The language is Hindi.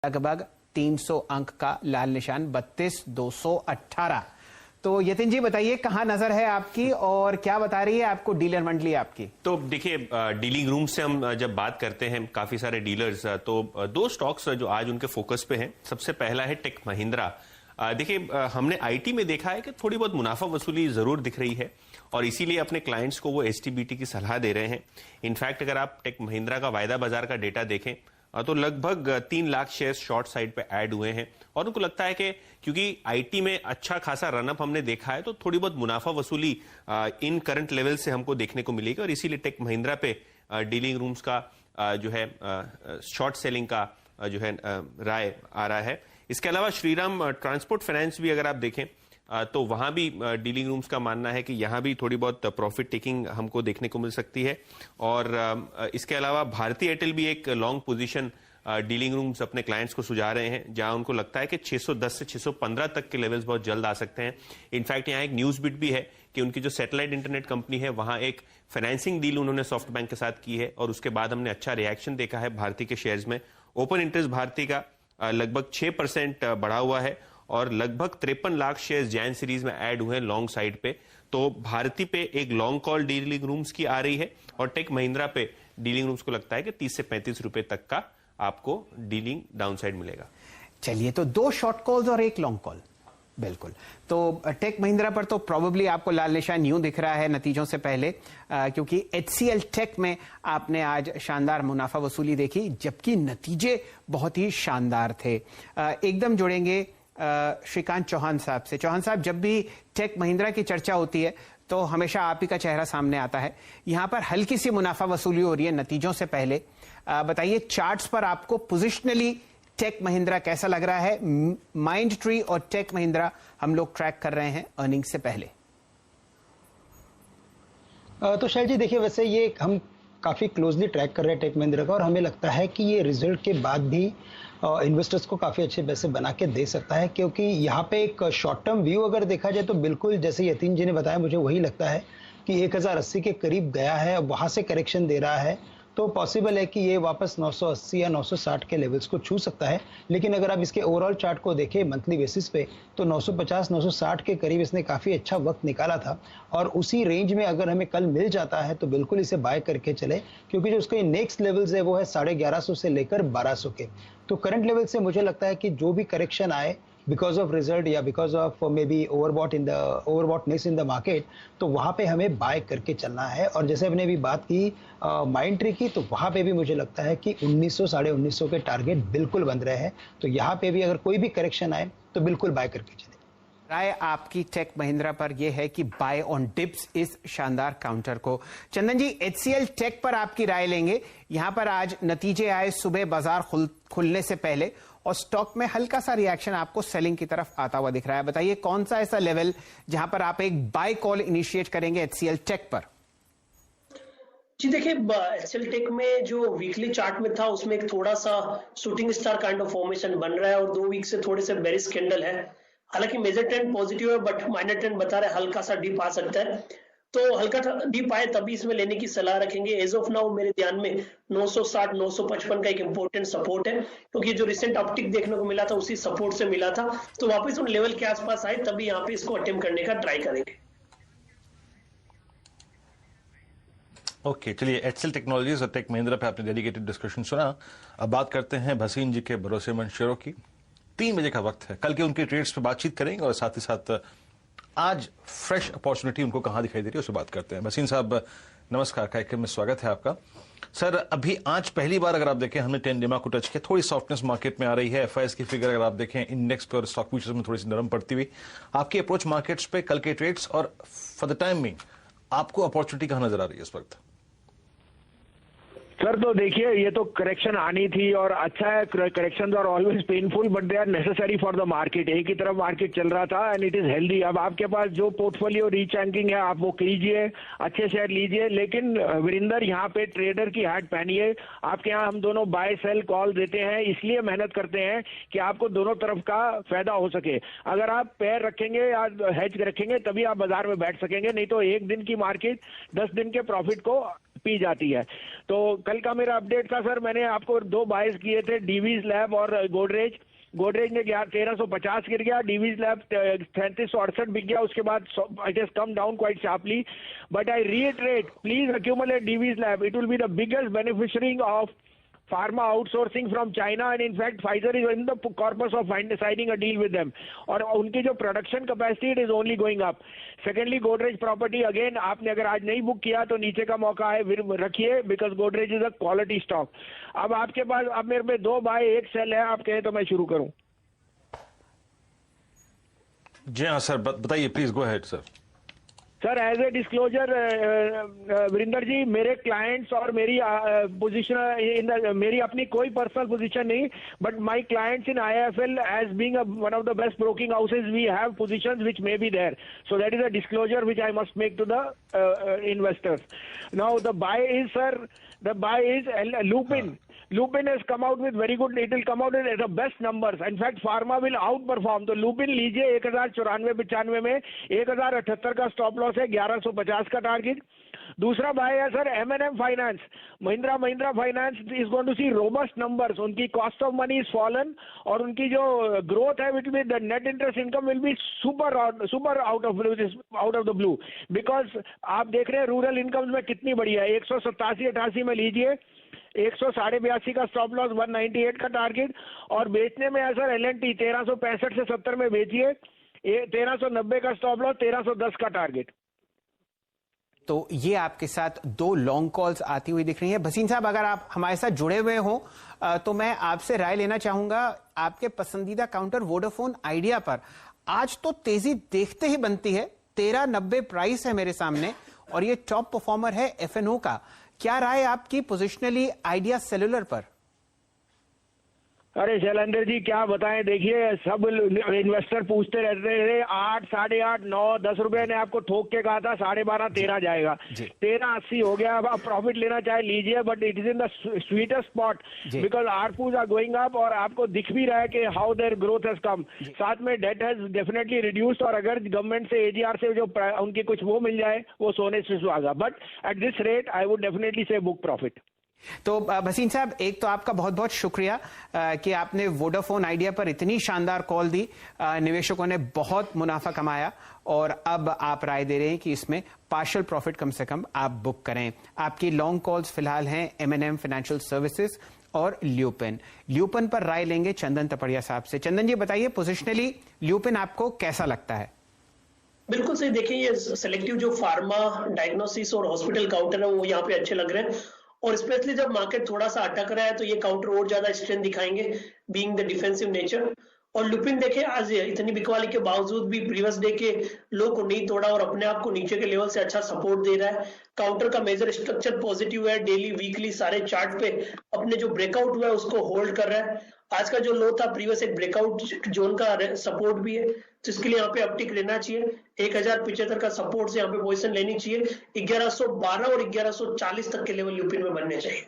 लगभग 300 अंक का लाल निशान 32,218। तो यतिन जी बताइए, कहां नजर है आपकी और क्या बता रही है आपको डीलर मंडली आपकी? तो देखिए, डीलिंग रूम से हम जब बात करते हैं काफी सारे डीलर्स, तो दो स्टॉक्स जो आज उनके फोकस पे हैं। सबसे पहला है टेक महिंद्रा। देखिए, हमने आईटी में देखा है कि थोड़ी बहुत मुनाफा वसूली जरूर दिख रही है और इसीलिए अपने क्लाइंट्स को वो एसटीबीटी की सलाह दे रहे हैं। इनफैक्ट अगर आप टेक महिंद्रा का वायदा बाजार का डेटा देखें तो लगभग 3 लाख शेयर्स शॉर्ट साइड पे ऐड हुए हैं और उनको लगता है कि क्योंकि आईटी में अच्छा खासा रनअप हमने देखा है तो थोड़ी बहुत मुनाफा वसूली इन करंट लेवल से हमको देखने को मिलेगी और इसीलिए टेक महिंद्रा पे डीलिंग रूम्स का जो है शॉर्ट सेलिंग का जो है राय आ रहा है। इसके अलावा श्रीराम ट्रांसपोर्ट फाइनेंस भी अगर आप देखें तो वहां भी डीलिंग रूम्स का मानना है कि यहां भी थोड़ी बहुत प्रॉफिट टेकिंग हमको देखने को मिल सकती है। और इसके अलावा भारतीय एयरटेल भी एक लॉन्ग पोजीशन डीलिंग रूम्स अपने क्लाइंट्स को सुझा रहे हैं, जहां उनको लगता है कि 610 से 615 तक के लेवल्स बहुत जल्द आ सकते हैं। इनफैक्ट यहां एक न्यूज बिट भी है कि उनकी जो सैटेलाइट इंटरनेट कंपनी है वहां एक फाइनेंसिंग डील उन्होंने सॉफ्ट बैंक के साथ की है और उसके बाद हमने अच्छा रिएक्शन देखा है भारती के शेयर्स में। ओपन इंटरेस्ट भारती का लगभग 6% बढ़ा हुआ है और लगभग 53 लाख शेयर्स जैन सीरीज में ऐड हुए हैं लॉन्ग साइड पे। तो भारती पे एक लॉन्ग कॉल डीलिंग रूम्स की आ रही है और टेक महिंद्रा पे डीलिंग रूम्स को लगता है कि 30 से 35 रुपए तक का आपको डीलिंग डाउन साइड मिलेगा। चलिए, तो 2 शॉर्ट कॉल्स और 1 लॉन्ग कॉल। बिल्कुल, तो टेक महिंद्रा पर तो प्रोबेबली आपको लाल निशान यूं दिख रहा है नतीजों से पहले, क्योंकि HCL टेक में आपने आज शानदार मुनाफा वसूली देखी जबकि नतीजे बहुत ही शानदार थे। एकदम जुड़ेंगे श्रीकांत चौहान साहब से। चौहान साहब, जब भी टेक महिंद्रा की चर्चा होती है तो हमेशा आप ही का चेहरा सामने आता है। यहां पर हल्की सी मुनाफा वसूली हो रही है नतीजों से पहले। बताइए, चार्ट्स पर आपको पोजिशनली टेक महिंद्रा कैसा लग रहा है? माइंड ट्री और टेक महिंद्रा हम लोग ट्रैक कर रहे हैं अर्निंग से पहले। तो शैल जी देखिए, वैसे ये हम काफ़ी क्लोजली ट्रैक कर रहे हैं टेक महिंद्रा का और हमें लगता है कि ये रिजल्ट के बाद भी इन्वेस्टर्स को काफ़ी अच्छे पैसे बना के दे सकता है, क्योंकि यहाँ पे एक शॉर्ट टर्म व्यू अगर देखा जाए तो बिल्कुल जैसे यतीन जी ने बताया, मुझे वही लगता है कि 1080 के करीब गया है, वहाँ से करेक्शन दे रहा है तो पॉसिबल है कि ये वापस 980 या 960 के लेवल्स को छू सकता है। लेकिन अगर आप इसके ओवरऑल चार्ट को देखें मंथली बेसिस पे तो 950 960 के करीब इसने काफ़ी अच्छा वक्त निकाला था और उसी रेंज में अगर हमें कल मिल जाता है तो बिल्कुल इसे बाय करके चले, क्योंकि जो उसके नेक्स्ट लेवल्स है वो है 1150 से लेकर 1200 के। तो करंट लेवल से मुझे लगता है कि जो भी करेक्शन आए बिकॉज ऑफ रिजल्ट या because of may be overboughtness in the market, तो वहाँ पे हमें बाय करके चलना है। और जैसे हमने अभी बात की माइंड ट्री की, तो वहाँ पे भी मुझे लगता है कि 1900 साढ़े 1900 के टारगेट बिल्कुल बन रहे हैं। तो यहाँ पे भी अगर कोई भी करेक्शन आए तो बिल्कुल बाय करके चले। राय आपकी टेक महिंद्रा पर यह है कि बाय ऑन डिप्स इस शानदार काउंटर को। चंदन जी, HCL टेक पर आपकी राय लेंगे। यहां पर आज नतीजे आए सुबह बाजार खुलने से पहले और स्टॉक में हल्का सा रिएक्शन आपको सेलिंग की तरफ आता हुआ दिख रहा है। बताइए, कौन सा ऐसा लेवल जहां पर आप एक बाय कॉल इनिशिएट करेंगे HCL टेक पर? जी देखिए, HCL टेक में जो वीकली चार्ट में था उसमें एक थोड़ा सा shooting star kind of formation बन रहा है और 2 वीक से थोड़े से बेरिश कैंडल है। हालांकि मेजर ट्रेंड पॉजिटिव है बट माइनर ट्रेंड बता रहे हल्का सा डिप आ सकता है, तो हल्का डिप आए तभी इसमें लेने की सलाह रखेंगे। एज ऑफ नाउ मेरे ध्यान में 960 955 का एक इंपॉर्टेंट सपोर्ट है, क्योंकि जो रिसेंट अपटिक देखने को मिला था उसी सपोर्ट से मिला था, तो वापस उन लेवल के आसपास आए तभी यहाँ पे इसको अटेम्प्ट करने का ट्राई करेंगे। ओके, चलिए, HCL टेक्नोलॉजीज और टेक महिंद्रा पे आपने डेडिकेटेड डिस्कशन सुना। अब बात करते हैं भसीन जी के भरोसेमंद शेयरों की। 3 बजे का वक्त है, कल के उनके ट्रेड्स पे बातचीत करेंगे और साथ ही साथ आज फ्रेश अपॉर्चुनिटी उनको कहां दिखाई दे रही है उससे बात करते हैं। भसीन साहब, नमस्कार, कार्यक्रम में स्वागत है आपका। सर, अभी आज पहली बार अगर आप देखें हमने 10 डिमा को टच किया, थोड़ी सॉफ्टनेस मार्केट में आ रही है। FIS की फिगर अगर आप देखें इंडेक्स पर, स्टॉक फ्यूचर्स में थोड़ी सी नरम पड़ती हुई। आपकी अप्रोच मार्केट्स पे, कल के ट्रेड्स और फॉर द टाइम में आपको अपॉर्चुनिटी कहां नजर आ रही है इस वक्त? सर, तो देखिए, ये तो करेक्शन आनी थी और अच्छा है, correction are always painful but they are necessary for the market. एक ही तरफ मार्केट चल रहा था एंड इट इज हेल्दी। अब आपके पास जो पोर्टफोलियो रीचैंकिंग है आप वो कीजिए, अच्छे शेयर लीजिए, लेकिन वीरेंद्र यहाँ पे ट्रेडर की हैट पहनिए। आपके यहाँ हम दोनों बाय सेल कॉल देते हैं, इसलिए मेहनत करते हैं कि आपको दोनों तरफ का फायदा हो सके। अगर आप पैर रखेंगे या हेज रखेंगे तभी आप बाजार में बैठ सकेंगे, नहीं तो एक दिन की मार्केट 10 दिन के प्रॉफिट को पी जाती है। तो कल का मेरा अपडेट था सर, मैंने आपको 2 बाइज किए थे, डीवीज लैब और गोदरेज। गोदरेज ने 1350 गिर गया, डीवीज लैब 3368 बिक गया, उसके बाद it has come down quite sharply. But I reiterate, please accumulate Divi's lab, it will be the biggest beneficiary of pharma outsourcing from China, and in fact Pfizer is in the corpus of signing a deal with them, और उनकी जो production capacity it is only going up. Secondly, Godrej property again, आपने अगर आज नहीं बुक किया तो नीचे का मौका है, रखिए, because Godrej is a quality stock. अब आपके पास, अब मेरे पे 2 बाय 1 सेल है, आप कहें तो मैं शुरू करूं? जी हाँ सर, बताइए please, go ahead sir. Sir as a disclosure Virendra ji, मेरे क्लाइंट्स और मेरी पोजीशन मेरी अपनी कोई पर्सनल पोजीशन नहीं, but my clients in IIFL as being one of the best broking houses we have positions which may be there, so that is a disclosure which I must make to the investors. Now the buy is sir, the buy is Lupin. Lupin has come out with very good, it will come out at the best numbers. In fact, Pharma will outperform. तो Lupin लीजिए 1094-95 में, 1078 का स्टॉप लॉस है, 1150 का टारगेट। दूसरा बाय है sir M&M finance. Mahindra finance is going to see robust numbers, उनकी cost of money is fallen, और उनकी जो ग्रोथ है will be, the net interest income will be super out of the blue, because आप देख रहे हैं रूरल इनकम में कितनी बढ़िया है। 187-88 में लीजिए, 182 का स्टॉप लॉस, 198 का टारगेट, और बेचने में है सर L&T 1365 से 70 में बेचिए, 1390 का स्टॉप लॉस, 1310 का टारगेट। तो ये आपके साथ 2 लॉन्ग कॉल्स आती हुई दिख रही हैं। भसीन साहब, अगर आप हमारे साथ जुड़े हुए हो तो मैं आपसे राय लेना चाहूंगा आपके पसंदीदा काउंटर वोडाफोन आइडिया पर। आज तो तेजी देखते ही बनती है, 1390 प्राइस है मेरे सामने, और ये टॉप परफॉर्मर है FNO का। क्या राय आपकी पोजिशनली आइडिया सेलुलर पर? अरे शैलेंद्र जी क्या बताएं, देखिए सब इन्वेस्टर पूछते रहते थे 8, 8.5, 9, 10 रुपए ने आपको ठोक के कहा था 12.5, 13 जाएगा, 13.80 हो गया। अब आप प्रॉफिट लेना चाहे लीजिए, but it is in the sweetest spot because ARPUs are going up, और आपको दिख भी रहा है कि how their growth has come. साथ में डेट हैज डेफिनेटली रिड्यूस्ड, और अगर गवर्नमेंट से AGR से जो उनकी कुछ वो मिल जाए वो सोने से सुहागा, but at this rate I would definitely से बुक प्रॉफिट। तो भसीन साहब, एक तो आपका बहुत बहुत शुक्रिया कि आपने वोडाफोन आइडिया पर इतनी शानदार कॉल दी, निवेशकों ने बहुत मुनाफा कमाया, और अब आप राय दे रहे हैं कि इसमें पार्शियल प्रॉफिट कम से कम आप बुक करें। आपकी लॉन्ग कॉल्स फिलहाल हैं M&M फाइनेंशियल सर्विसेज और ल्यूपिन पर राय लेंगे चंदन तपड़िया साहब से। चंदन जी बताइए, पोजिशनली ल्यूपिन आपको कैसा लगता है? बिल्कुल सही, देखिए ये सेलेक्टिव जो फार्मा, डायग्नोसिस और हॉस्पिटल काउंटर है वो यहाँ पे अच्छे लग रहे हैं, और स्पेशली जब मार्केट थोड़ा सा अटक रहा है तो ये काउंटर और ज्यादा स्ट्रेंथ दिखाएंगे, बीइंग द डिफेंसिव नेचर। और लुपिन देखे आज इतनी बिकवाली के बावजूद भी प्रीवियस डे के लो को नहीं तोड़ा और अपने आप को नीचे के लेवल से अच्छा सपोर्ट दे रहा है। काउंटर का मेजर स्ट्रक्चर पॉजिटिव है, डेली वीकली सारे चार्ट पे अपने जो ब्रेकआउट हुआ है उसको होल्ड कर रहा है। आज का जो लो था प्रीवियस एक ब्रेकआउट जोन का सपोर्ट भी है, तो इसके लिए यहाँ पे अपटिक लेना चाहिए। 1075 का सपोर्ट से यहाँ पे पोजीशन लेनी चाहिए। 1112 और 1140 तक के लेवल यूपी में बनने चाहिए।